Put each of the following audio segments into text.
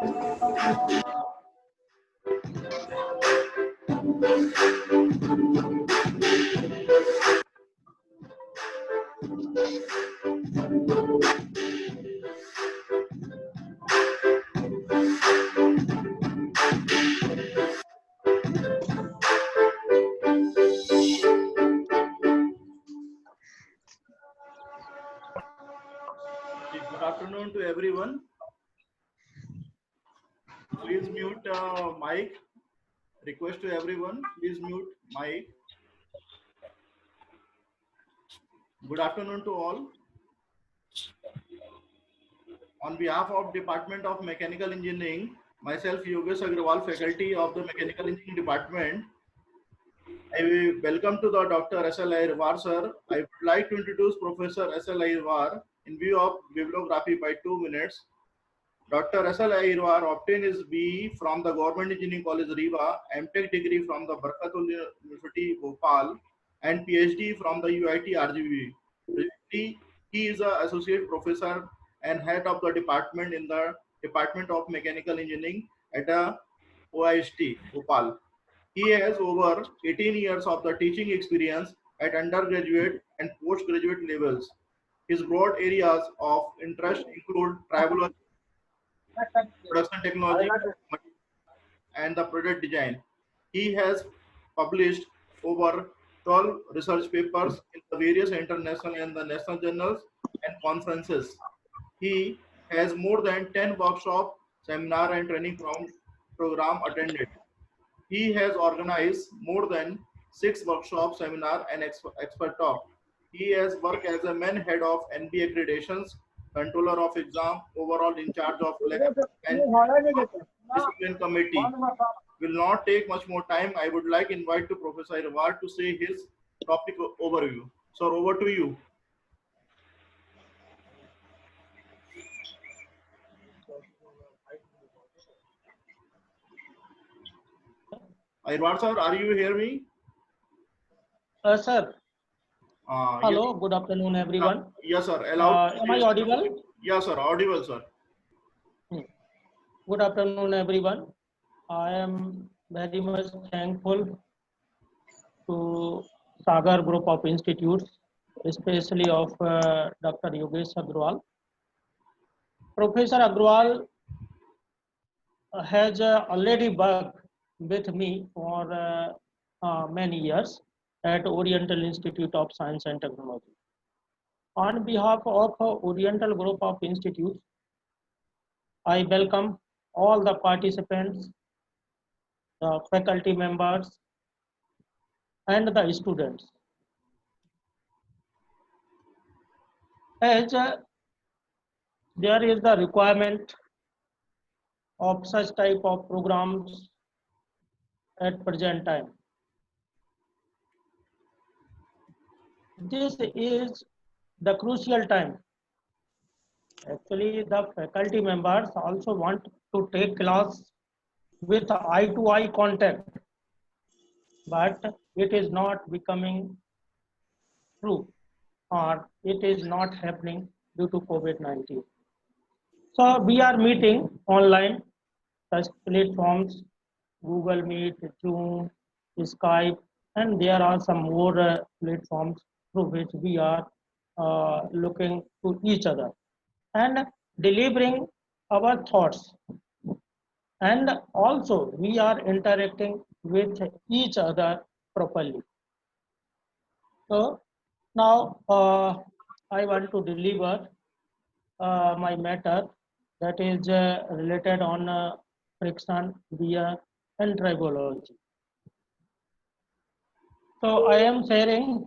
Good afternoon to everyone. Please mute mic. Request to everyone, please mute mic. Good afternoon to all. On behalf of Department of Mechanical Engineering, myself Yogesh Agrawal, faculty of the Mechanical Engineering Department, I will welcome to the Dr. S.L. Ayyarwar sir. I would like to introduce Professor S.L. Ayyarwar in view of bibliography by 2 minutes. Dr. S.L. Ayyarwar obtained his BE from the Government Engineering College Rewa, MTech degree from the Barkatul University Bhopal, and PhD from the UIT RGV. Presently, he is an associate professor and head of the department in the Department of Mechanical Engineering at the OIST Bhopal. He has over 18 years of the teaching experience at undergraduate and postgraduate levels. His broad areas of interest include travel, production technology, and the product design. He has published over 12 research papers in the various international and the national journals and conferences. He has more than 10 workshop, seminar and training program attended. He has organized more than 6 workshop, seminar and expert talk. He has worked as a main head of NB accreditations, controller of exam, overall in charge of and discipline committee. Will not take much more time. I would like invite to Professor Ayyarwar to say his topic overview. So over to you. Ayyarwar sir, are you hear me? Sir. Hello, yes. good afternoon, everyone. Yes, sir. Am I audible? Yes, sir. Audible, sir. Good afternoon, everyone. I am very much thankful to Sagar Group of Institutes, especially of Dr. Yogesh Agrawal. Professor Agrawal has already worked with me for many years at Oriental Institute of Science and Technology. On behalf of Oriental Group of Institutes, I welcome all the participants, the faculty members, and the students. As there is the requirement of such type of programs at present time. This is the crucial time. Actually, the faculty members also want to take class with eye-to-eye contact, but it is not becoming true, or it is not happening due to COVID-19. So we are meeting online, such platforms, Google Meet, Zoom, Skype, and there are some more platforms through which we are looking to each other and delivering our thoughts. And also we are interacting with each other properly. So now I want to deliver my matter that is related on friction, wear, and tribology. So I am sharing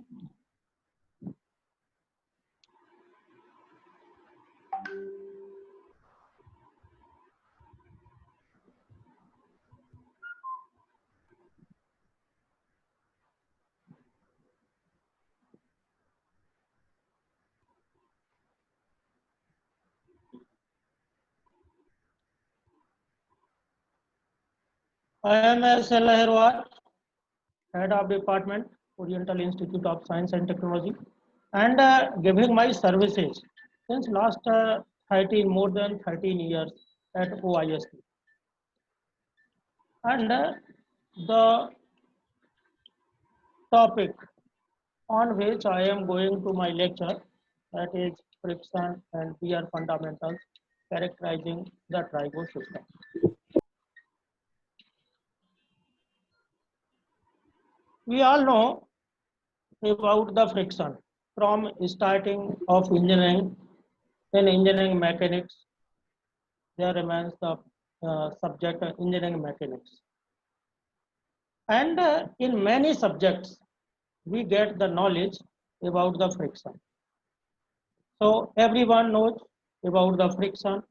I am S.L. Ayyarwar, Head of Department, Oriental Institute of Science and Technology, and giving my services since last more than 13 years at OIST. And the topic on which I am going to my lecture, that is friction and wear fundamentals characterizing the tribo system. We all know about the friction from starting of engineering. In engineering mechanics, there remains the subject engineering mechanics. And in many subjects, we get the knowledge about the friction. So everyone knows about the friction.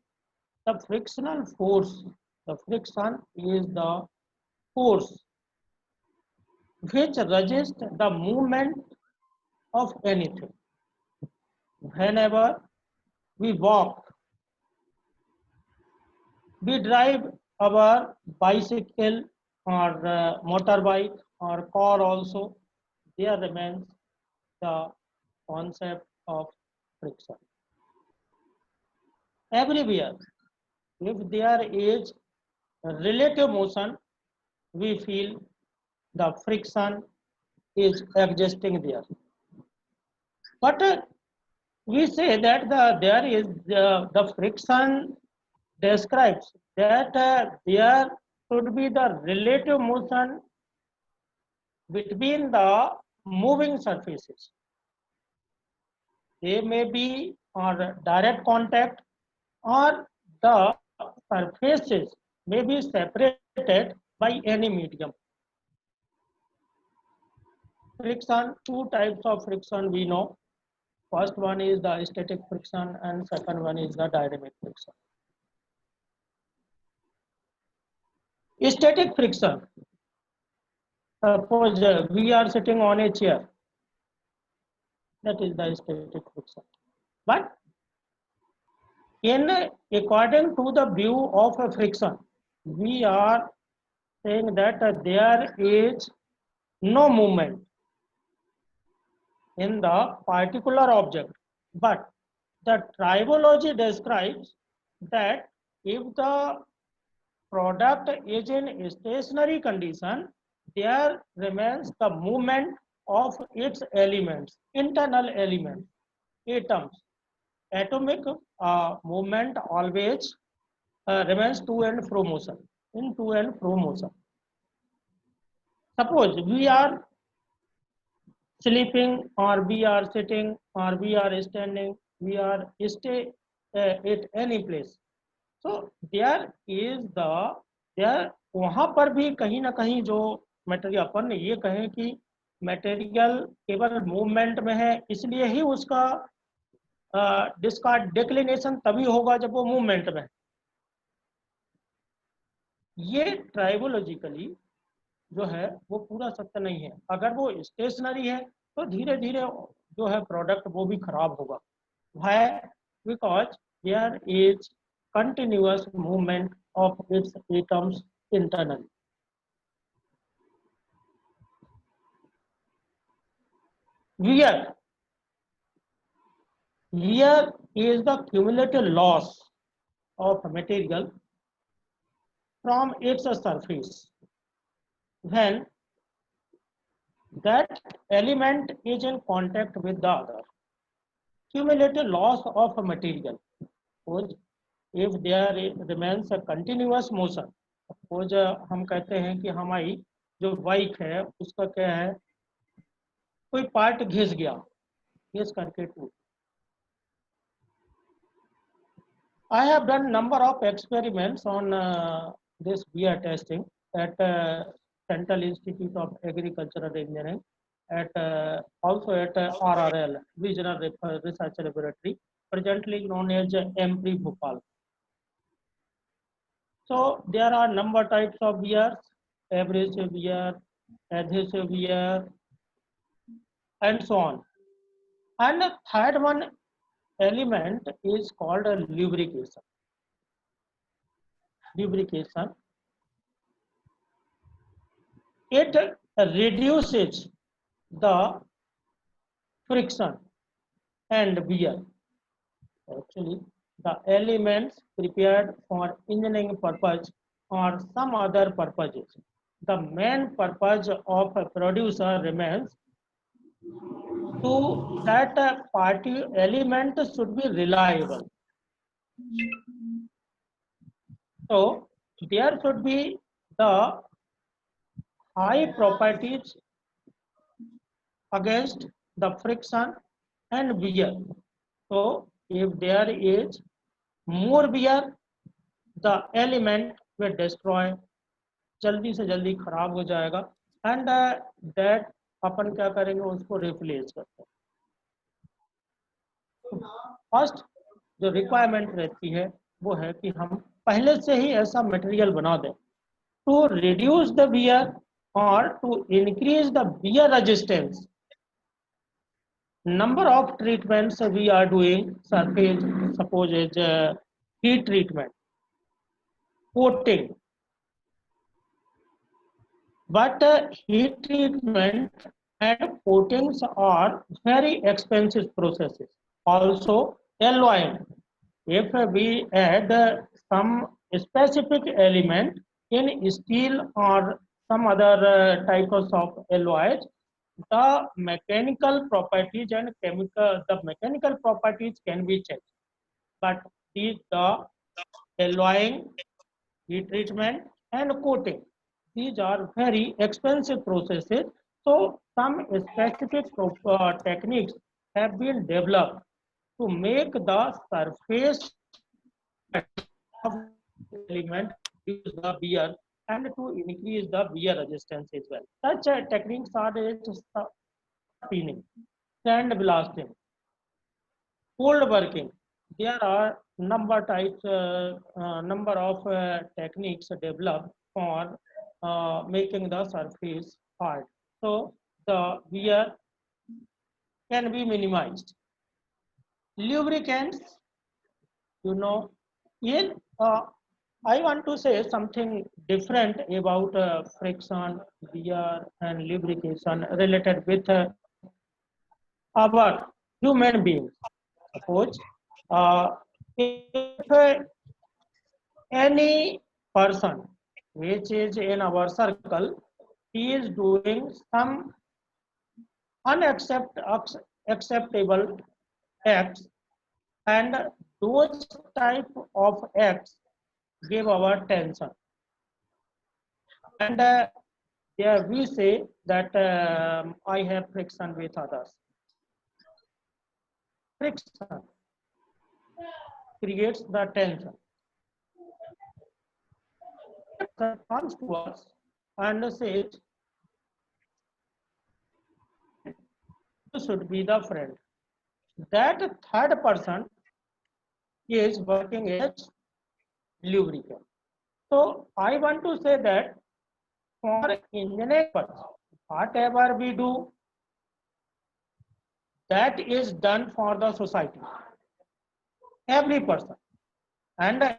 The frictional force, the friction is the force which resists the movement of anything. Whenever we walk, we drive our bicycle or motorbike or car also, there remains the concept of friction. Everywhere, if there is relative motion, we feel the friction is existing there. But we say that the friction describes that there should be the relative motion between the moving surfaces. They may be on direct contact, or the surfaces may be separated by any medium. Friction, two types of friction we know. First one is the static friction and second one is the dynamic friction. Static friction. Suppose we are sitting on a chair. That is the static friction. But according to the view of a friction, we are saying that there is no movement in the particular object. But the tribology describes that if the product is in stationary condition, there remains the movement of its elements, internal elements, atoms. Atomic movement always remains to and fro motion, in to and fro motion. Suppose we are sleeping, or we are sitting, or we are standing, we are stay at any place. So there वहां पर भी कहीं ना कहीं जो material, अपन ये कहें कि मटेरियल केवल मूवमेंट में है, इसलिए ही उसका डिस्कार्ड डिक्लिनेशन तभी होगा जब वो मूवमेंट में है। ये ट्राइबोलॉजिकली जो है वो पूरा सत्य नहीं है। अगर वो स्टेशनरी है तो धीरे धीरे जो है प्रोडक्ट वो भी खराब होगा। Why? Because there is continuous movement of its atoms internally. Wear is the cumulative loss of material from its surface when that element is in contact with the other. Cumulative loss of a material. Suppose if there remains a continuous motion, suppose हम कहते हैं कि हमारी जो bike है उसका क्या है, कोई पार्ट घिस गया, घिस करके टूट। I have done number of experiments on this wear testing at Central Institute of Agricultural Engineering, at also at RRL, Regional Research Laboratory, presently known as MP Bhopal. So there are number types of wears: abrasive wear, adhesive wear, and so on. And the third one element is called a lubrication. Lubrication. It reduces the friction and wear. Actually, the elements prepared for engineering purpose or some other purposes. The main purpose of a producer remains to that party element should be reliable. So there should be the high properties against the friction and wear. So if there is more wear, the element will destroy, जल्दी से जल्दी खराब हो जाएगा, and that अपन क्या करेंगे, उसको replace करते हैं. फर्स्ट जो रिक्वायरमेंट रहती है वो है कि हम पहले से ही ऐसा मटेरियल बना दें टू रिड्यूस द वियर और to increase the wear resistance. Number of treatments we are doing, surface, suppose is heat treatment, coating, but heat treatment and coatings are very expensive processes. Also alloying, if we add some specific element in steel or some other types of alloys, the mechanical properties and the mechanical properties can be changed. But the alloying, heat treatment and coating, these are very expensive processes. So some specific techniques have been developed to make the surface of element use the wear and to increase the wear resistance as well. Such techniques are cleaning, sandblasting, cold working. There are number of techniques developed for making the surface hard. So the wear can be minimized. Lubricants, in I want to say something different about friction, wear, and lubrication related with our human beings. Suppose if any person which is in our circle, he is doing some unacceptable acts, and those type of acts give our tension, and there we say that I have friction with others. Friction creates the tension. That comes to us and says, you should be the friend. That third person is working as lubricant. So I want to say that for engineering purpose, whatever we do, that is done for the society, every person. And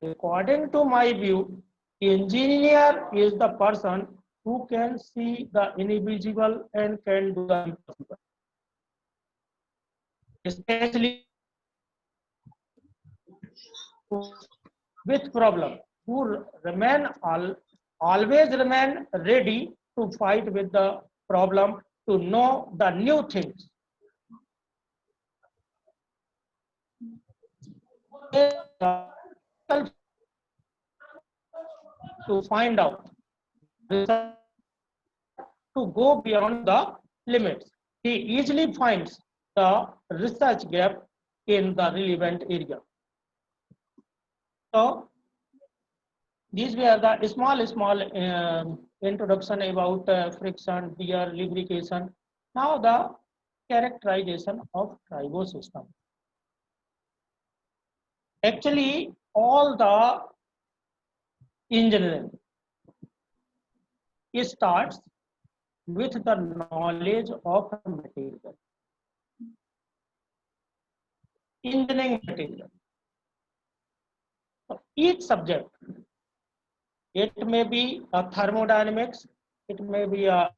according to my view, engineer is the person who can see the invisible and can do the impossible. Especially with problem, who always remain ready to fight with the problem, to know the new things. To find out, to go beyond the limits. He easily finds the research gap in the relevant area. So these were the small introduction about friction, wear, lubrication. Now the characterization of tribo system. Actually, all the engineering starts with the knowledge of material. Engineering material. So each subject, it may be a thermodynamics, it may be a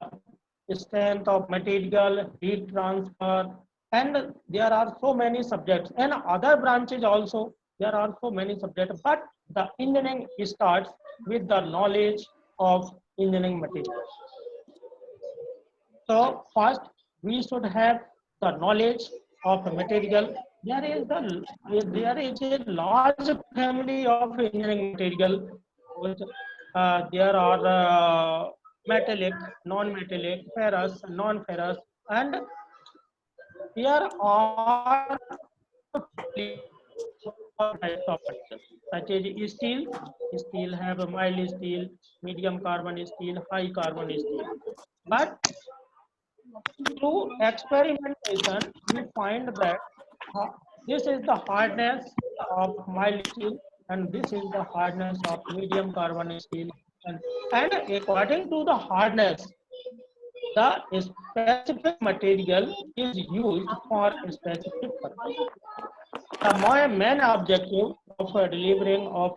strength of material, heat transfer, and there are so many subjects and other branches also. There are so many subjects, but the engineering starts with the knowledge of engineering material. So first we should have the knowledge of material. There is a large family of engineering material. Which, there are metallic, non-metallic, ferrous, non-ferrous, and there are types of material such as steel. Steel have a mild steel, medium carbon steel, high carbon steel. But through experimentation, we find that uh, this is the hardness of mild steel and this is the hardness of medium carbon steel. And according to the hardness, the specific material is used for a specific purpose. My main objective of delivering of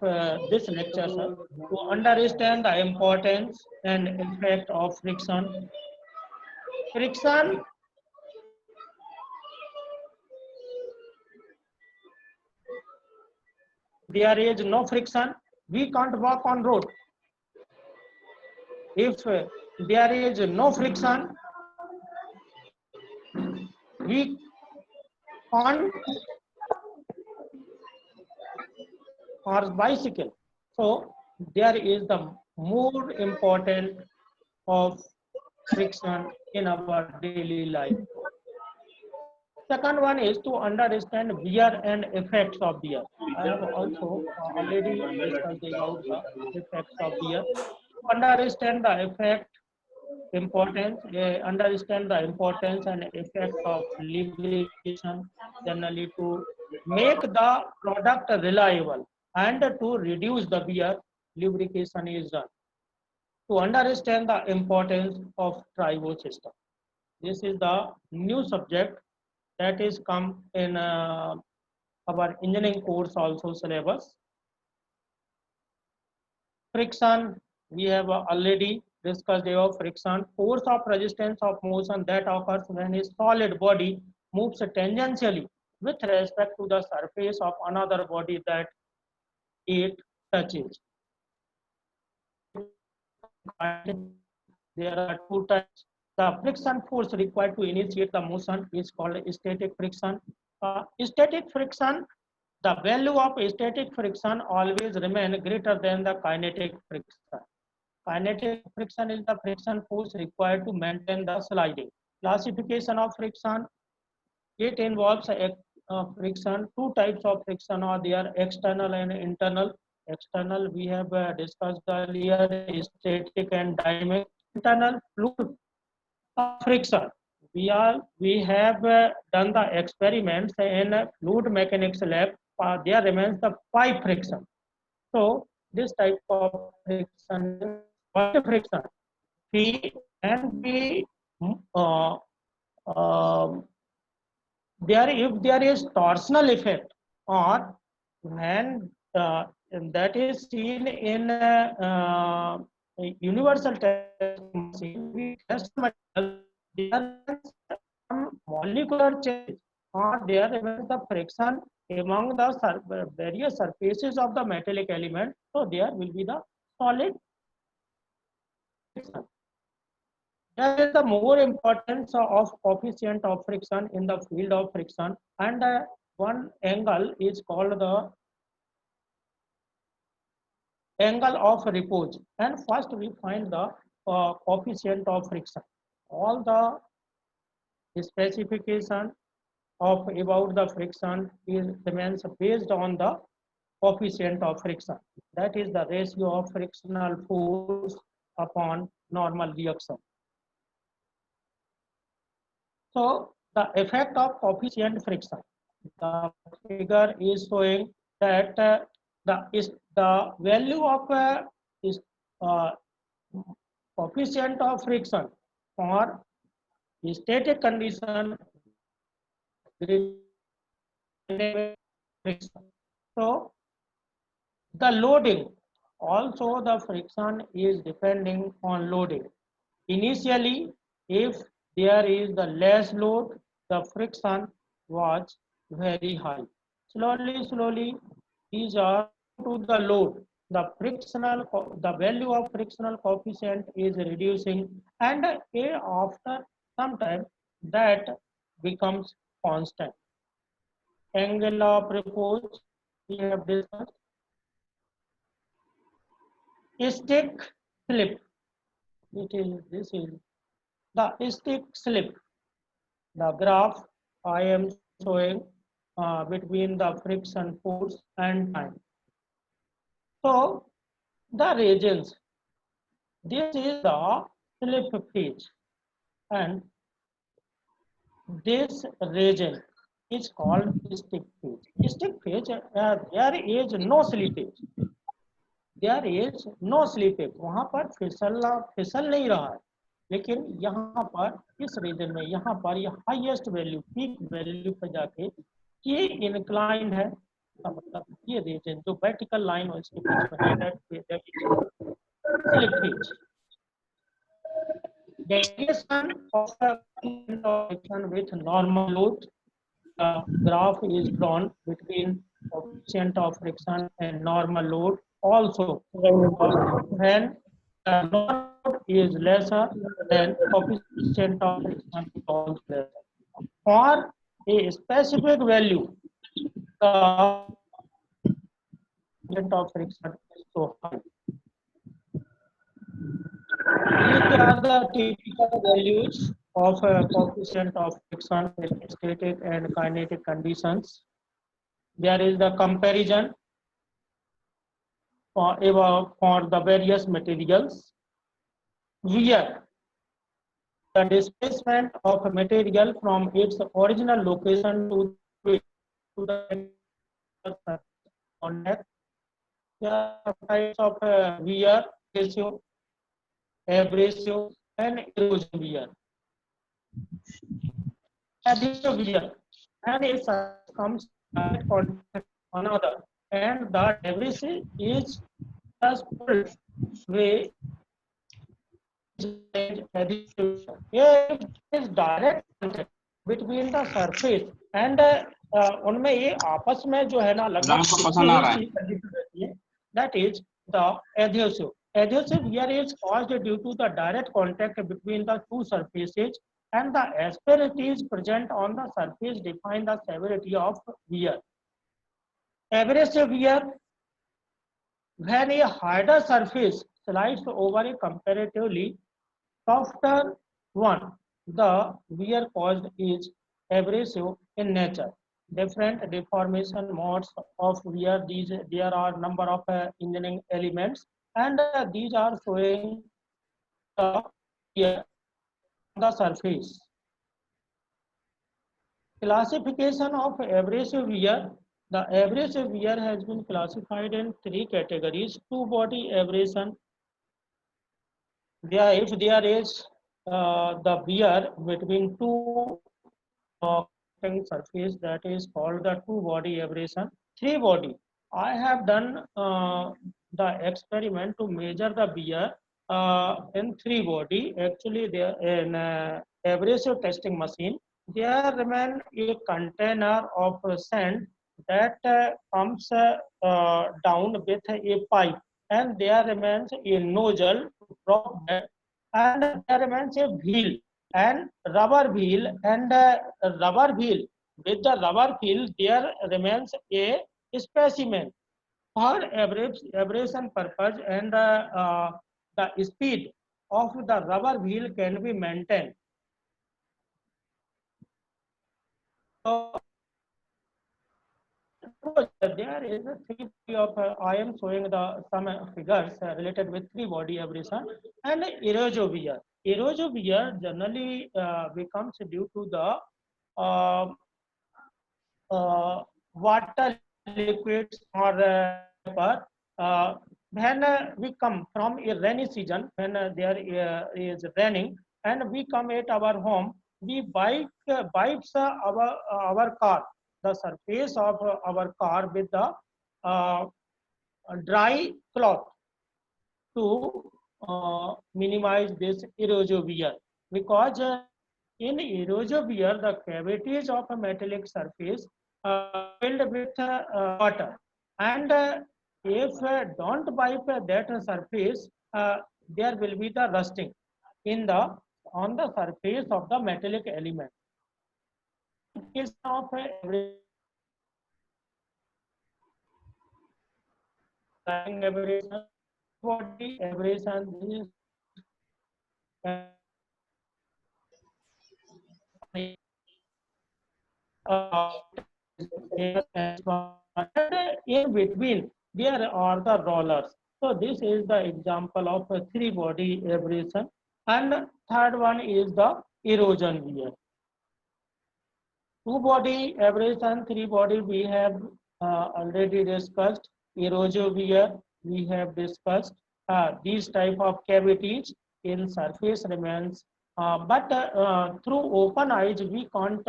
this lecture, sir, to understand the importance and effect of friction. Friction there is no friction, we can't walk on road. If there is no friction, we can't or bicycle. So there is the more important of friction in our daily life. Second one is to understand wear and effects of wear. I have also already discussed about the effects of wear. To understand the effect, understand the importance and effect of lubrication, generally to make the product reliable and to reduce the wear, lubrication is done. To understand the importance of Trivo system. This is the new subject that is come in our engineering course also syllabus. Friction, we have already discussed of friction, force of resistance of motion that occurs when a solid body moves tangentially with respect to the surface of another body that it touches. There are two types. The friction force required to initiate the motion is called static friction. Static friction, the value of static friction always remain greater than the kinetic friction. Kinetic friction is the friction force required to maintain the sliding. Classification of friction, it involves friction. Two types of friction are there, external and internal. External we have discussed earlier, static and dynamic. Internal fluid friction. We have done the experiments in fluid mechanics lab. There remains the pipe friction. So this type of friction, what friction? We can be uh, um, there if there is torsional effect or when that is seen in universal test machine, we test material, there is some molecular change or there is the friction among the various surfaces of the metallic element, so there will be the solid friction. There is the more importance of coefficient of friction in the field of friction, and one angle is called the angle of repose. And first we find the coefficient of friction. All the specification of about the friction is remains based on the coefficient of friction. That is the ratio of frictional force upon normal reaction. So the effect of coefficient friction. The figure is showing that the value of is uh, coefficient of friction for static condition friction. So the loading, also the friction is depending on loading. Initially, if there is the less load, the friction was very high. Slowly, these are to the load. The value of frictional coefficient is reducing, and after some time that becomes constant. Angle of repose we have discussed. Stick slip. This is the stick slip. The graph I am showing between the friction force and time. So the regions. This is the slip phase, and this region is called stick phase. Stick phase, there is no slippage. There is no slippage. वहाँ पर फिसल नहीं रहा है, लेकिन यहाँ पर इस रीजन में यहाँ पर ये हाईएस्ट वैल्यू पीक वैल्यू पर जाके ये इंक्लाइंड है, मतलब ये रीजन जो वर्टिकल लाइन और इसके बीच में है, that is slip phase. Deviation of a friction with normal load. The graph is drawn between coefficient of friction and normal load. Also, when the normal load is lesser, then coefficient of friction is also lesser. For a specific value, the coefficient of friction is so high. These are the typical values of a coefficient of friction with static and kinetic conditions. There is the comparison for the various materials. Here, the displacement of a material from its original location to the contact. There are types of wear ratio, ebb ratio, and erosion wear. Additive wear, and it comes contact another, and the debris is just pulled way. Here is direct contact between the surface and उनमें ये आपस में जो है ना लगभग that is the adhesive. Adhesive wear is caused due to the direct contact between the two surfaces, and the asperities present on the surface define the severity of wear. Abrasive wear, when a harder surface slides over a comparatively softer one, the wear caused is abrasive in nature. Different deformation modes of wear. There are number of engineering elements, and these are showing the wear on the surface. Classification of abrasive wear. The abrasive wear has been classified in three categories. Two-body abrasion. If there is the wear between two surface, that is called the two-body abrasion. Three-body. I have done the experiment to measure the wear in three-body. Actually, there in abrasive testing machine, there remain a container of sand that comes down with a pipe, and there remains a nozzle drop that, and there remains a wheel and rubber wheel, and rubber wheel. With the rubber wheel, there remains a specimen for abrasion purpose, and the speed of the rubber wheel can be maintained. So there is a three of I am showing some figures related with three body abrasion and erosive wear. Erosive wear generally becomes due to the water liquids or when we come from a rainy season, when there is raining and we come at our home, we wipes our car, the surface of our car with the dry cloth to minimize this erosive wear, because In erosive, the cavities of a metallic surface are filled with water, and if don't wipe that surface, there will be the rusting in the on the surface of the metallic element. Is of aberration, body aberration. This is uh, in between there are the rollers. So this is the example of a three body aberration, and third one is the erosion wear. Two body aberration, three body we have already discussed. Erosive wear we have discussed. These type of cavities in surface remains, but through open eyes we can't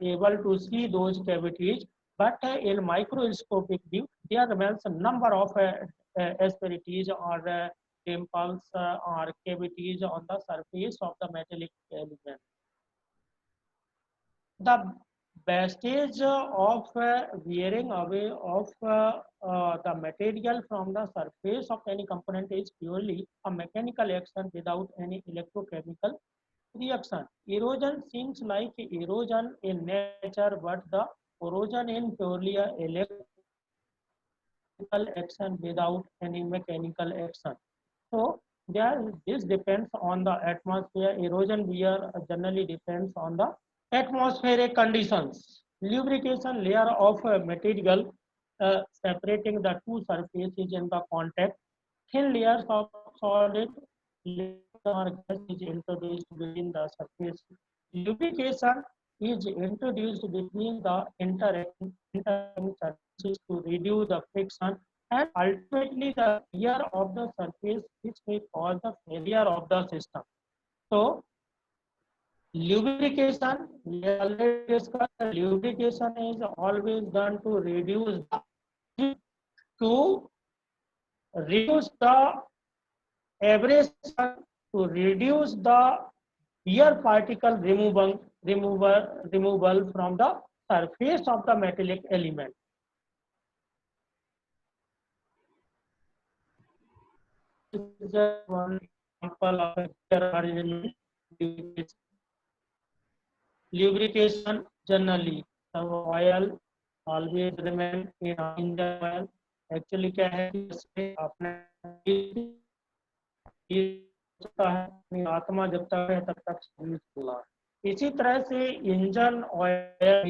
able to see those cavities. But in microscopic view, there remains a number of asperities or dimples or cavities on the surface of the metallic element. The wastage of wearing away of the material from the surface of any component is purely a mechanical action without any electrochemical reaction. Erosion seems like erosion in nature, but the erosion in purely a electrical action without any mechanical action. So there, this depends on the atmosphere. Erosion wear generally depends on the atmospheric conditions. Lubrication layer of material separating the two surfaces in the contact. Thin layers of solid or gas is introduced within the surface. Lubrication is introduced between the interacting surfaces to reduce the friction and ultimately the wear of the surface, which may cause the failure of the system. So lubrication, we already discussed, lubrication is always done to reduce to reduce the abrasion, to reduce the wear particle removal from the surface of the metallic element. This is just one example of a wear arrangement. Lubrication generally, the oil always remain in engine oil. Actually क्या है कि इसमें अपने अपनी आत्मा जब तक है तब तक सर्विस खुला। इसी तरह से इंजन ऑयल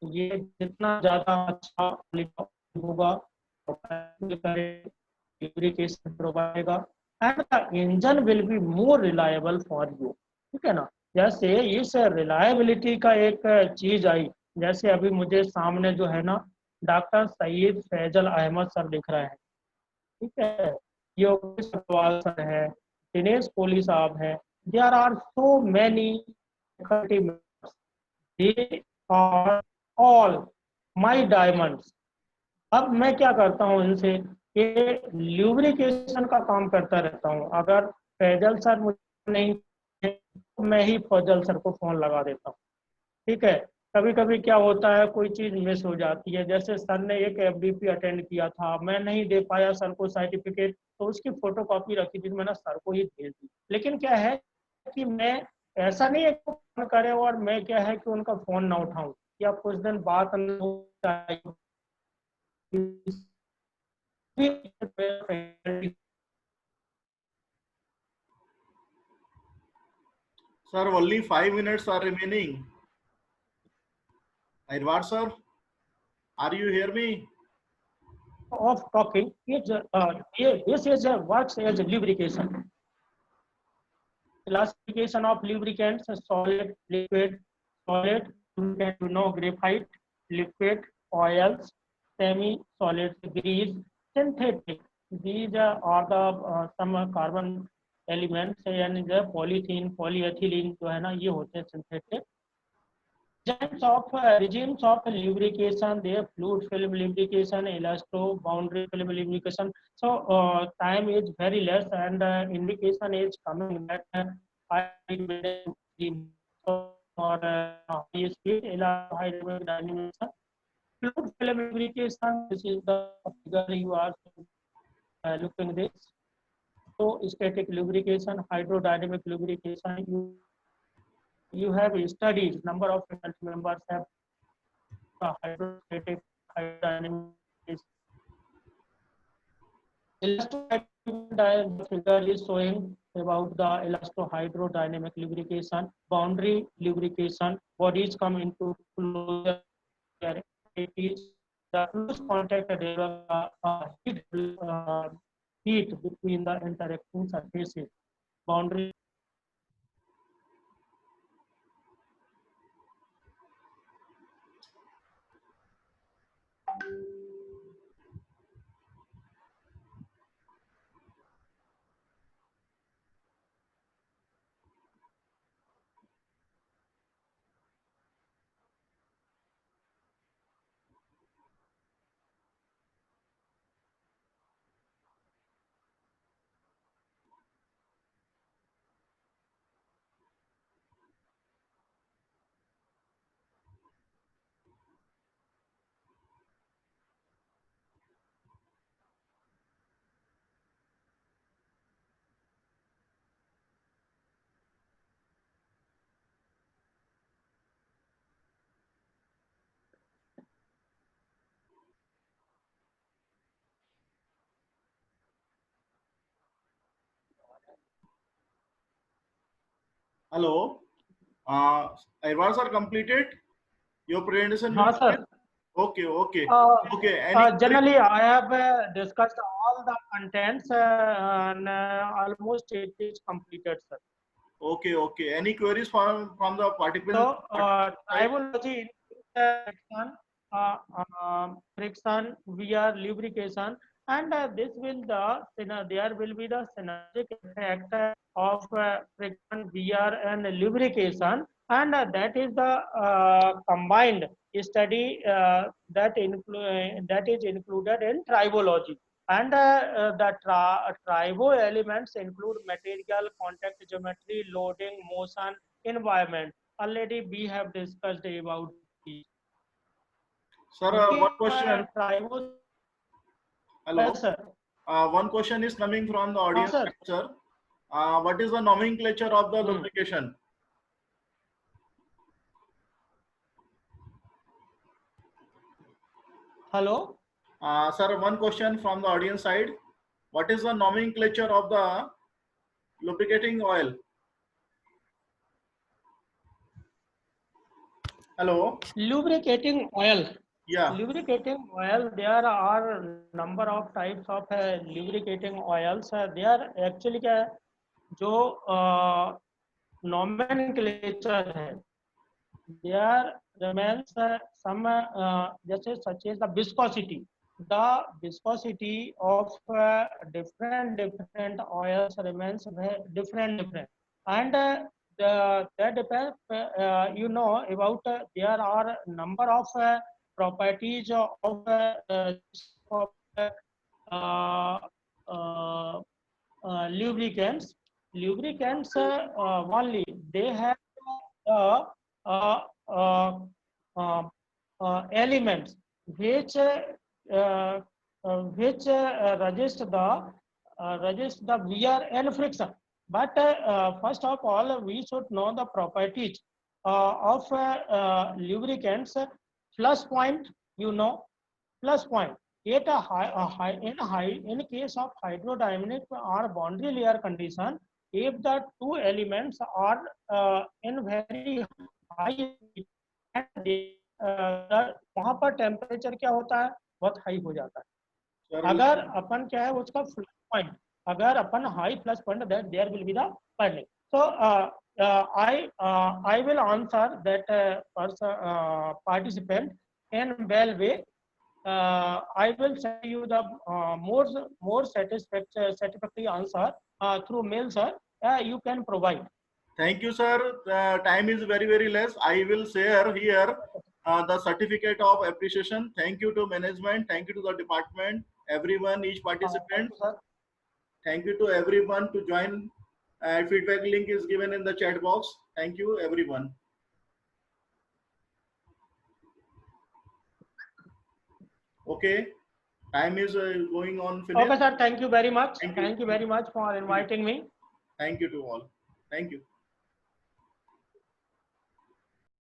ये जितना ज्यादा अच्छा होगा lubrication provider and the engine will be more reliable for you. ठीक है ना। जैसे इस रिलायबिलिटी का एक चीज आई, जैसे अभी मुझे सामने जो है ना डॉक्टर सईद फैजल अहमद सर दिख रहे हैं, ठीक है, योगेश अग्रवाल सर है, दिनेश कोहली साहब है, there are so many faculty members, they are all my diamonds. अब मैं क्या करता हूँ इनसे ये ल्यूब्रिकेशन का काम करता रहता हूँ। अगर फैजल सर मुझे नहीं तो मैं ही फैजल सर को फोन लगा देता हूँ। ठीक है, कभी कभी क्या होता है कोई चीज मिस हो जाती है, जैसे सर ने एक एफडीपी अटेंड किया था, मैं नहीं दे पाया सर को सर्टिफिकेट, तो उसकी फोटोकॉपी रखी थी, मैंने सर को ही भेज दी। लेकिन क्या है कि मैं ऐसा नहीं है कि फोन करे और मैं क्या है कि उनका फोन ना उठाऊं या कुछ दिन बात Sir, only 5 minutes are remaining. Irwar sir, are you hear me? of talking, this is works as lubrication. Classification of lubricants: solid, liquid, solid, graphite, liquid, oils, semi-solid, grease, synthetic. These are the some carbon elements, यानी जो polythene, polyethylene जो है ना ये होते हैं synthetic. regimes of lubrication, there fluid film lubrication, elasto boundary film lubrication. So time is very less, and indication is coming that high or high speed hydrodynamic dynamics. Fluid film lubrication. This is the figure you are looking this. So static lubrication, hydrodynamic lubrication. You have studied, number of faculty members have hydrostatic, hydrodynamic. The figure is showing about the elasto-hydrodynamic lubrication, boundary lubrication, bodies come into closure. It is the close contact develop heat between the interacting surfaces. Boundary. Hello. Airwars are completed. Your presentation will हाँ be sir. okay. Okay. Uh, Okay. Any Generally, I have discussed all the contents and almost it is completed, sir. okay. Okay. Any queries from the participants? So, tribology friction, friction via lubrication, and this will there will be the synergic effect of friction, wear, and lubrication, and that is the combined study that is included in tribology. And the tribo elements include material, contact geometry, loading, motion, environment. Already we have discussed about these. Sir, one question. Tribo. Hello. Yes, sir. One question is coming from the audience, Sir. sir. What is the nomenclature of the lubrication? Hello. Sir, one question from the audience side. What is the nomenclature of the lubricating oil? Hello. Lubricating oil. Yeah. Lubricating oil. There are number of types of lubricating oils. They are actually जो nomenclature है. There remains some just such as the viscosity. The viscosity of different oils remains different, and that depends. You know about there are number of properties of uh, uh, lubricants. Lubricants only they have uh, uh, uh, uh, elements which resist the wear and friction. But first of all, we should know the properties of lubricants. Plus point, you know, plus point. At in case of hydrodynamic or boundary layer condition, if the two elements are in very high वहां पर temperature क्या होता है, बहुत high हो जाता है. अगर अपन क्या है उसका फ्लश पॉइंट, अगर अपन high flash point that there will be the burning. So I will answer that participant in well way. I will send you the more satisfactory answer through mail, sir. You can provide. Thank you, sir. The time is very, very less. I will share here the certificate of appreciation. Thank you to management. Thank you to the department, everyone, each Thank participant. you, sir. Thank you to everyone to join. Feedback link is given in the chat box. Thank you, everyone. Okay, time is going on finish. Okay, sir. Thank you very much. Thank you. Thank you very much for inviting me. Thank you to all. Thank you.